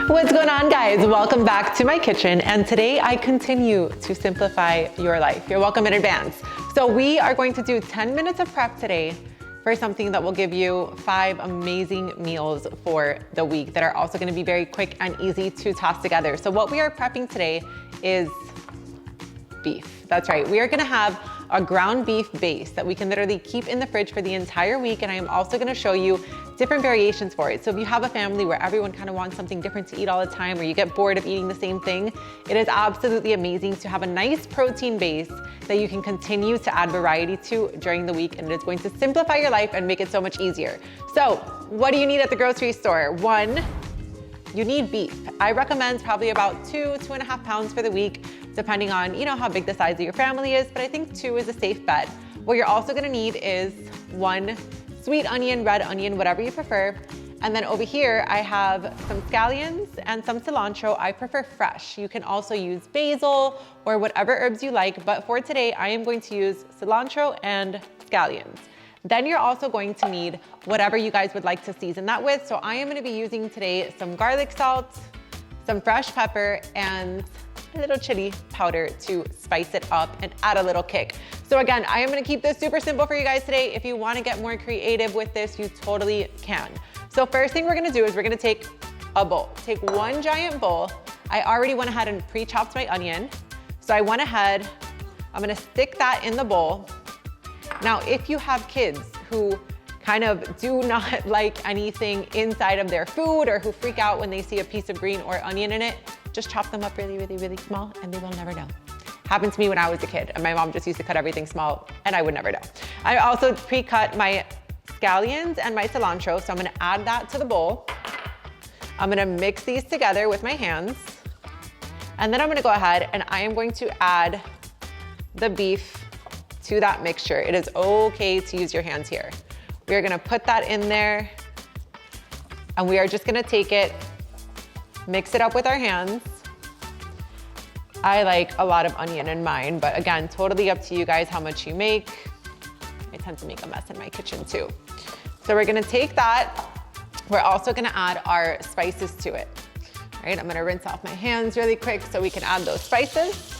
What's going on, guys? Welcome back to my kitchen, and today I continue to simplify your life. You're welcome in advance. So we are going to do 10 minutes of prep today for something that will give you 5 amazing meals for the week that are also going to be very quick and easy to toss together. So what we are prepping today is beef. That's right. We are going to have a ground beef base that we can literally keep in the fridge for the entire week. And I am also going to show you different variations for it. So if you have a family where everyone kind of wants something different to eat all the time, or you get bored of eating the same thing, it is absolutely amazing to have a nice protein base that you can continue to add variety to during the week. And it's going to simplify your life and make it so much easier. So what do you need at the grocery store? 1, you need beef. I recommend probably about 2.5 pounds for the week, depending on, how big the size of your family is, but I think 2 is a safe bet. What you're also gonna need is 1 sweet onion, red onion, whatever you prefer. And then over here, I have some scallions and some cilantro. I prefer fresh. You can also use basil or whatever herbs you like, but for today, I am going to use cilantro and scallions. Then you're also going to need whatever you guys would like to season that with. So I am gonna be using today some garlic salt, some fresh pepper, and a little chili powder to spice it up and add a little kick. So again, I am gonna keep this super simple for you guys today. If you wanna get more creative with this, you totally can. So first thing we're gonna do is we're gonna take a bowl. Take 1 giant bowl. I already went ahead and pre-chopped my onion. So I went ahead, I'm gonna stick that in the bowl. Now, if you have kids who kind of do not like anything inside of their food, or who freak out when they see a piece of green or onion in it, just chop them up really, really, really small and they will never know. Happened to me when I was a kid, and my mom just used to cut everything small and I would never know. I also pre-cut my scallions and my cilantro, so I'm gonna add that to the bowl. I'm gonna mix these together with my hands. And then I'm gonna go ahead and I am going to add the beef to that mixture. It is okay to use your hands here. We are gonna put that in there, and we are just gonna take it, mix it up with our hands. I like a lot of onion in mine, but again, totally up to you guys how much you make. I tend to make a mess in my kitchen too. So we're gonna take that. We're also gonna add our spices to it. All right, I'm gonna rinse off my hands really quick so we can add those spices.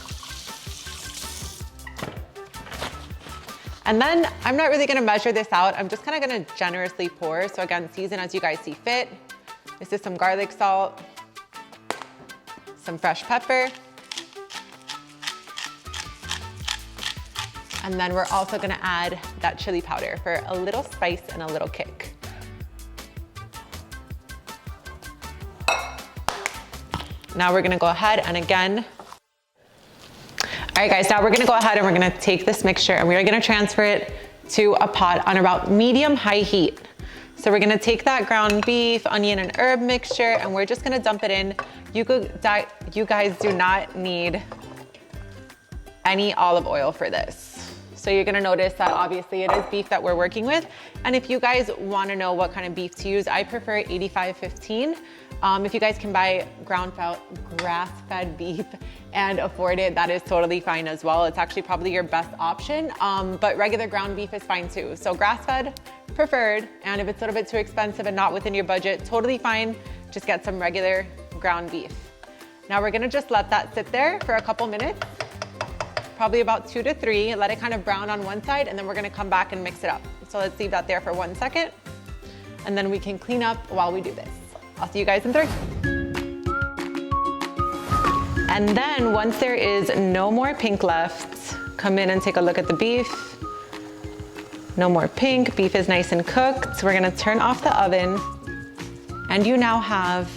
And then I'm not really gonna measure this out. I'm just kinda gonna generously pour. So again, season as you guys see fit. This is some garlic salt, some fresh pepper. And then we're also gonna add that chili powder for a little spice and a little kick. Now we're gonna go ahead and again, all right guys, now we're gonna go ahead and we're gonna take this mixture and we are gonna transfer it to a pot on about medium-high heat. So we're gonna take that ground beef, onion, and herb mixture, and we're just gonna dump it in. You guys do not need any olive oil for this. So you're gonna notice that obviously it is beef that we're working with. And if you guys wanna know what kind of beef to use, I prefer 85-15. If you guys can buy grass-fed beef and afford it, that is totally fine as well. It's actually probably your best option, but regular ground beef is fine too. So grass-fed, preferred, and if it's a little bit too expensive and not within your budget, totally fine. Just get some regular ground beef. Now we're gonna just let that sit there for a couple minutes, probably about 2 to 3. Let it kind of brown on one side, and then we're gonna come back and mix it up. So let's leave that there for 1 second, and then we can clean up while we do this. I'll see you guys in 3. And then once there is no more pink left, come in and take a look at the beef. No more pink, beef is nice and cooked. So we're gonna turn off the oven, and you now have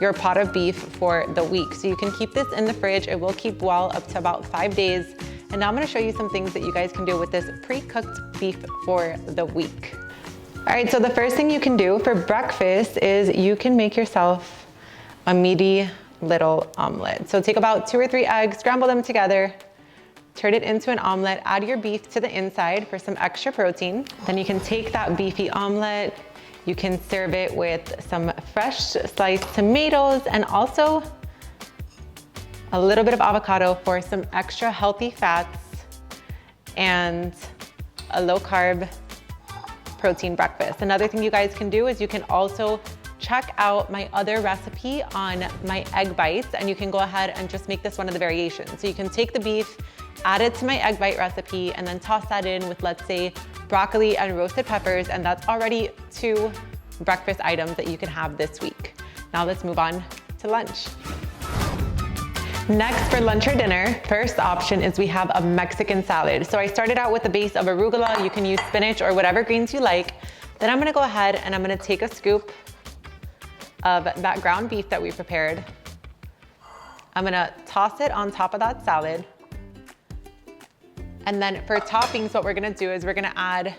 your pot of beef for the week. So you can keep this in the fridge. It will keep well up to about 5 days. And now I'm gonna show you some things that you guys can do with this pre-cooked beef for the week. All right, so the first thing you can do for breakfast is you can make yourself a meaty little omelet. So take about 2 or 3 eggs, scramble them together, turn it into an omelet, add your beef to the inside for some extra protein. Then you can take that beefy omelet, you can serve it with some fresh sliced tomatoes and also a little bit of avocado for some extra healthy fats and a low carb protein breakfast. Another thing you guys can do is you can also check out my other recipe on my egg bites, and you can go ahead and just make this one of the variations. So you can take the beef, add it to my egg bite recipe, and then toss that in with, let's say, broccoli and roasted peppers, and that's already 2 breakfast items that you can have this week. Now let's move on to lunch. Next, for lunch or dinner, first option is we have a Mexican salad. So I started out with the base of arugula. You can use spinach or whatever greens you like. Then I'm gonna go ahead and I'm gonna take a scoop of that ground beef that we prepared. I'm gonna toss it on top of that salad. And then for toppings, what we're gonna do is we're gonna add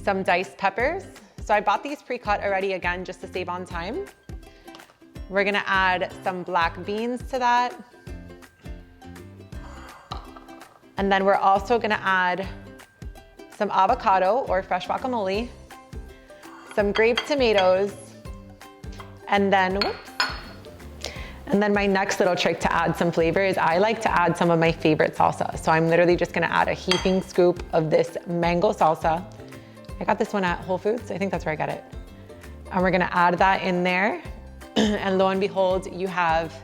some diced peppers. So I bought these pre-cut already, again, just to save on time. We're gonna add some black beans to that. And then we're also gonna add some avocado or fresh guacamole, some grape tomatoes, and then my next little trick to add some flavor is I like to add some of my favorite salsa. So I'm literally just gonna add a heaping scoop of this mango salsa. I got this one at Whole Foods. I think that's where I got it. And we're gonna add that in there. And lo and behold, you have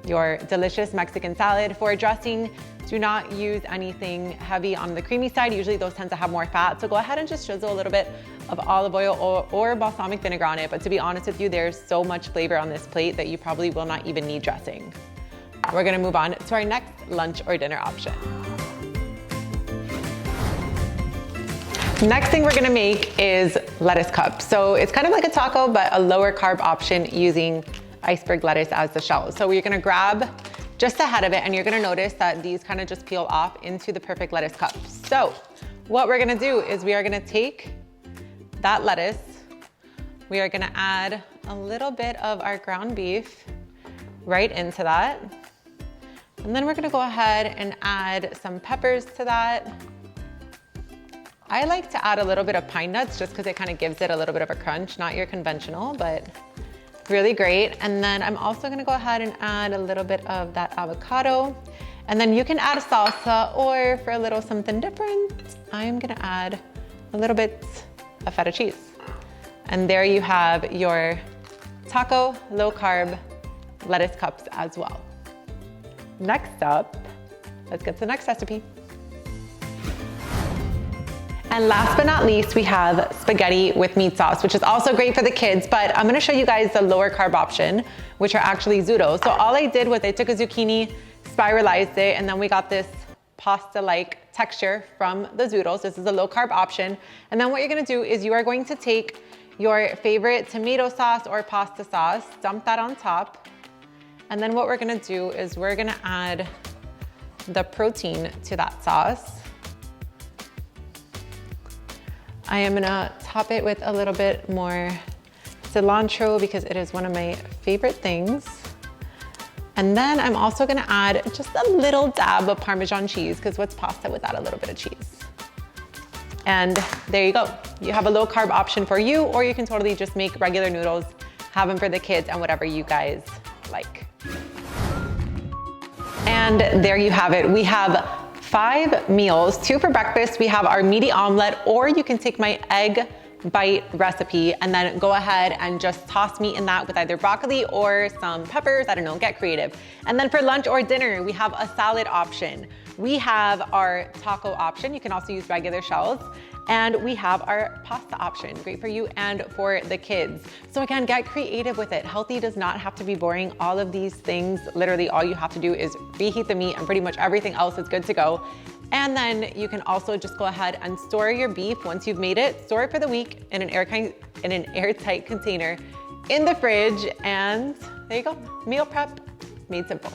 your delicious Mexican salad. For dressing, do not use anything heavy on the creamy side. Usually those tend to have more fat. So go ahead and just drizzle a little bit of olive oil or balsamic vinegar on it. But to be honest with you, there's so much flavor on this plate that you probably will not even need dressing. We're gonna move on to our next lunch or dinner option. Next thing we're gonna make is lettuce cups. So it's kind of like a taco, but a lower carb option using iceberg lettuce as the shell. So you're gonna grab just the head of it, and you're gonna notice that these kind of just peel off into the perfect lettuce cup. So what we're gonna do is we are gonna take that lettuce, we are gonna add a little bit of our ground beef right into that. And then we're gonna go ahead and add some peppers to that. I like to add a little bit of pine nuts just because it kind of gives it a little bit of a crunch, not your conventional, but really great. And then I'm also gonna go ahead and add a little bit of that avocado. And then you can add a salsa, or for a little something different, I'm gonna add a little bit of feta cheese. And there you have your taco low carb lettuce cups as well. Next up, let's get to the next recipe. And last but not least, we have spaghetti with meat sauce, which is also great for the kids, but I'm gonna show you guys the lower carb option, which are actually zoodles. So all I did was I took a zucchini, spiralized it, and then we got this pasta-like texture from the zoodles. This is a low carb option. And then what you're gonna do is you are going to take your favorite tomato sauce or pasta sauce, dump that on top. And then what we're gonna do is we're gonna add the protein to that sauce. I am gonna top it with a little bit more cilantro because it is one of my favorite things. And then I'm also gonna add just a little dab of Parmesan cheese, because what's pasta without a little bit of cheese? And there you go. You have a low carb option for you, or you can totally just make regular noodles, have them for the kids, and whatever you guys like. And there you have it. We have 5 meals, 2 for breakfast. We have our meaty omelet, or you can take my egg bite recipe and then go ahead and just toss meat in that with either broccoli or some peppers. I don't know, get creative. And then for lunch or dinner, we have a salad option. We have our taco option. You can also use regular shells. And we have our pasta option, great for you and for the kids. So again, get creative with it. Healthy does not have to be boring. All of these things, literally all you have to do is reheat the meat and pretty much everything else is good to go. And then you can also just go ahead and store your beef once you've made it, store it for the week in an airtight container in the fridge. And there you go, meal prep made simple.